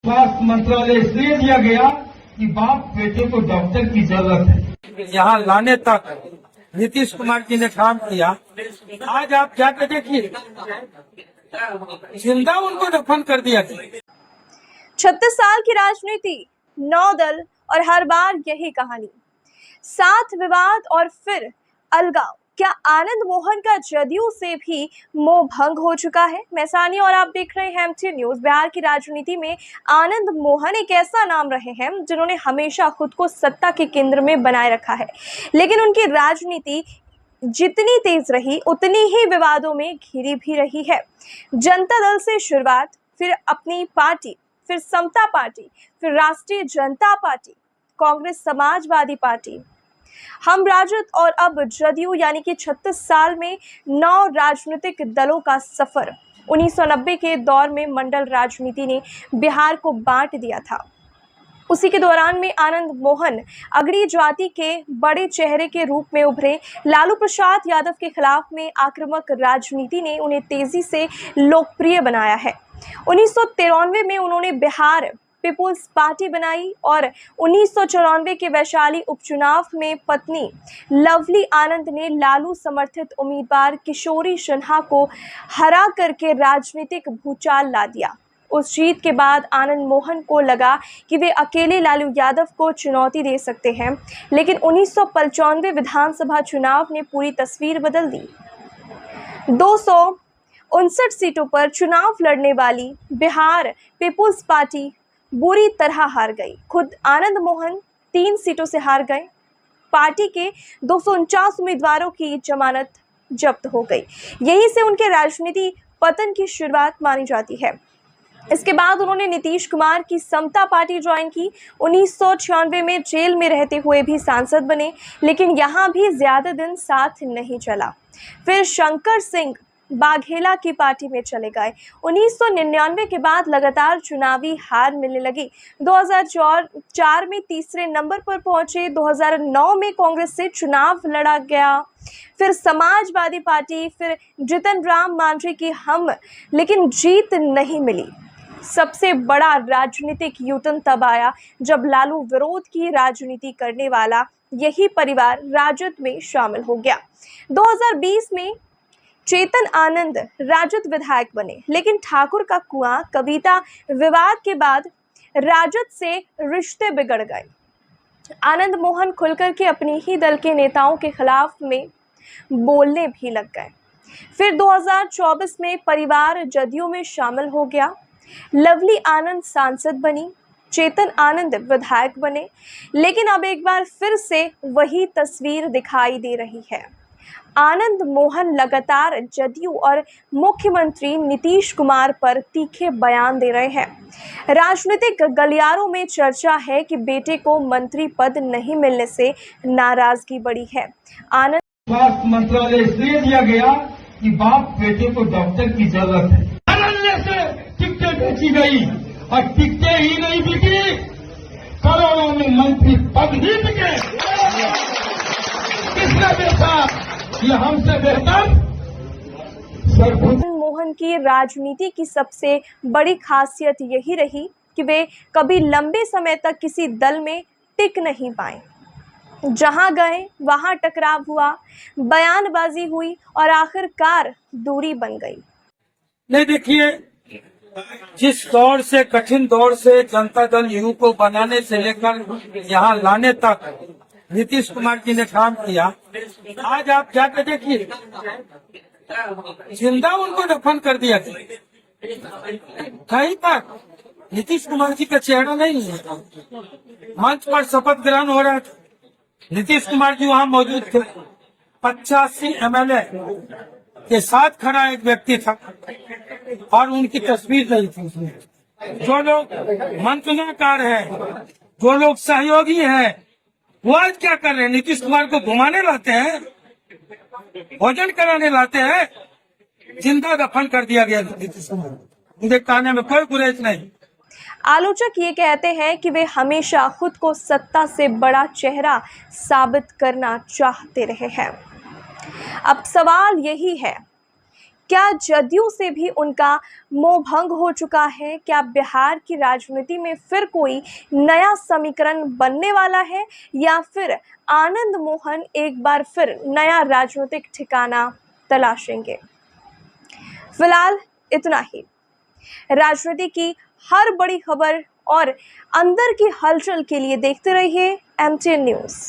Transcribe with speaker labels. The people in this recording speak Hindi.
Speaker 1: स्वास्थ्य मंत्रालय इसलिए दिया गया कि बाप बेटे को डॉक्टर की जरूरत है।
Speaker 2: यहाँ लाने तक नीतीश कुमार जी ने काम किया। आज आप जाकर देखिए, जिंदा उनको दफन कर दिया गया।
Speaker 3: 36 साल की राजनीति, 9 दल और हर बार यही कहानी, 7 विवाद और फिर अलगाव। क्या आनंद मोहन का जदयू से भी मोह भंग हो चुका है? मैं सानी और आप देख रहे हैं एमटी न्यूज। बिहार की राजनीति में आनंद मोहन एक ऐसा नाम रहे हैं जिन्होंने हमेशा खुद को सत्ता के केंद्र में बनाए रखा है, लेकिन उनकी राजनीति जितनी तेज रही उतनी ही विवादों में घिरी भी रही है। जनता दल से शुरुआत, फिर अपनी पार्टी, फिर समता पार्टी, फिर राष्ट्रीय जनता पार्टी, कांग्रेस समाजवादी पार्टी, हम राजद और अब जदयू, यानी कि 36 साल में 9 राजनीतिक दलों का सफर। 1990 के दौर में मंडल राजनीति ने बिहार को बांट दिया था। उसी के दौरान में आनंद मोहन अगड़ी जाति के बड़े चेहरे के रूप में उभरे। लालू प्रसाद यादव के खिलाफ में आक्रामक राजनीति ने उन्हें तेजी से लोकप्रिय बनाया है। 1993 में उन्होंने बिहार पीपुल्स पार्टी बनाई और 1994 के वैशाली उपचुनाव में पत्नी लवली आनंद ने लालू समर्थित उम्मीदवार किशोरी सिन्हा को हरा करके राजनीतिक भूचाल ला दिया। उस जीत के बाद आनंद मोहन को लगा कि वे अकेले लालू यादव को चुनौती दे सकते हैं, लेकिन 1995 विधानसभा चुनाव ने पूरी तस्वीर बदल दी। 259 सीटों पर चुनाव लड़ने वाली बिहार पीपुल्स पार्टी बुरी तरह हार गई। खुद आनंद मोहन 3 सीटों से हार गए। पार्टी के 249 उम्मीदवारों की जमानत जब्त हो गई। यहीं से उनके राजनीति पतन की शुरुआत मानी जाती है। इसके बाद उन्होंने नीतीश कुमार की समता पार्टी ज्वाइन की। 1996 में जेल में रहते हुए भी सांसद बने, लेकिन यहाँ भी ज्यादा दिन साथ नहीं चला। फिर शंकर सिंह बाघेला की पार्टी में चले गए। 1999 के बाद लगातार चुनावी हार मिलने लगी। 2004 में तीसरे नंबर पर पहुंचे। 2009 में कांग्रेस से चुनाव लड़ा गया, फिर समाजवादी पार्टी, फिर जीतन राम मांझी की हम, लेकिन जीत नहीं मिली। सबसे बड़ा राजनीतिक यूटर्न तब आया जब लालू विरोध की राजनीति करने वाला यही परिवार राजद में शामिल हो गया। 2020 में चेतन आनंद राजद विधायक बने, लेकिन ठाकुर का कुआं कविता विवाद के बाद राजद से रिश्ते बिगड़ गए। आनंद मोहन खुलकर के अपनी ही दल के नेताओं के खिलाफ में बोलने भी लग गए। फिर 2024 में परिवार जदयू में शामिल हो गया। लवली आनंद सांसद बनी, चेतन आनंद विधायक बने, लेकिन अब एक बार फिर से वही तस्वीर दिखाई दे रही है। आनंद मोहन लगातार जदयू और मुख्यमंत्री नीतीश कुमार पर तीखे बयान दे रहे हैं। राजनीतिक गलियारों में चर्चा है कि बेटे को मंत्री पद नहीं मिलने से नाराजगी बढ़ी है। आनंद
Speaker 1: स्वास्थ्य मंत्रालय इसलिए दिया गया कि बाप बेटे को डॉक्टर की जरूरत है। अनन्य से टिकटें बेची गई और टिकटें ही नहीं बिकी, करोड़ों में मंत्री पद ही बिके। किसने बेचा? ये हमसे बेहतर
Speaker 3: मोहन की राजनीति की सबसे बड़ी खासियत यही रही कि वे कभी लंबे समय तक किसी दल में टिक नहीं पाए। जहां गए वहां टकराव हुआ, बयानबाजी हुई और आखिरकार दूरी बन गई।
Speaker 2: नहीं, देखिए, जिस दौर से, कठिन दौर से जनता दल यू को बनाने से लेकर यहाँ लाने तक नीतीश कुमार जी ने काम किया। आज आप जाकर देखिए, जिंदा उनको दफन कर दिया गया। कहीं तक नीतीश कुमार जी का चेहरा नहीं है। मंच पर शपथ ग्रहण हो रहा था, नीतीश कुमार जी वहाँ मौजूद थे। 85 MLA के साथ खड़ा एक व्यक्ति था और उनकी तस्वीर नहीं थी उसमें। जो लोग मंत्रनाकार है, जो लोग सहयोगी है, वो आज क्या कर रहे हैं? नीतीश कुमार को घुमाने लाते हैं, भोजन कराने लाते हैं। जिंदा दफन कर दिया गया नीतीश कुमार। मुझे कहने में कोई गुरेज नहीं।
Speaker 3: आलोचक ये कहते हैं कि वे हमेशा खुद को सत्ता से बड़ा चेहरा साबित करना चाहते रहे हैं। अब सवाल यही है, क्या जदयू से भी उनका मोह भंग हो चुका है? क्या बिहार की राजनीति में फिर कोई नया समीकरण बनने वाला है, या फिर आनंद मोहन एक बार फिर नया राजनीतिक ठिकाना तलाशेंगे? फिलहाल इतना ही। राजनीति की हर बड़ी खबर और अंदर की हलचल के लिए देखते रहिए MTN न्यूज़।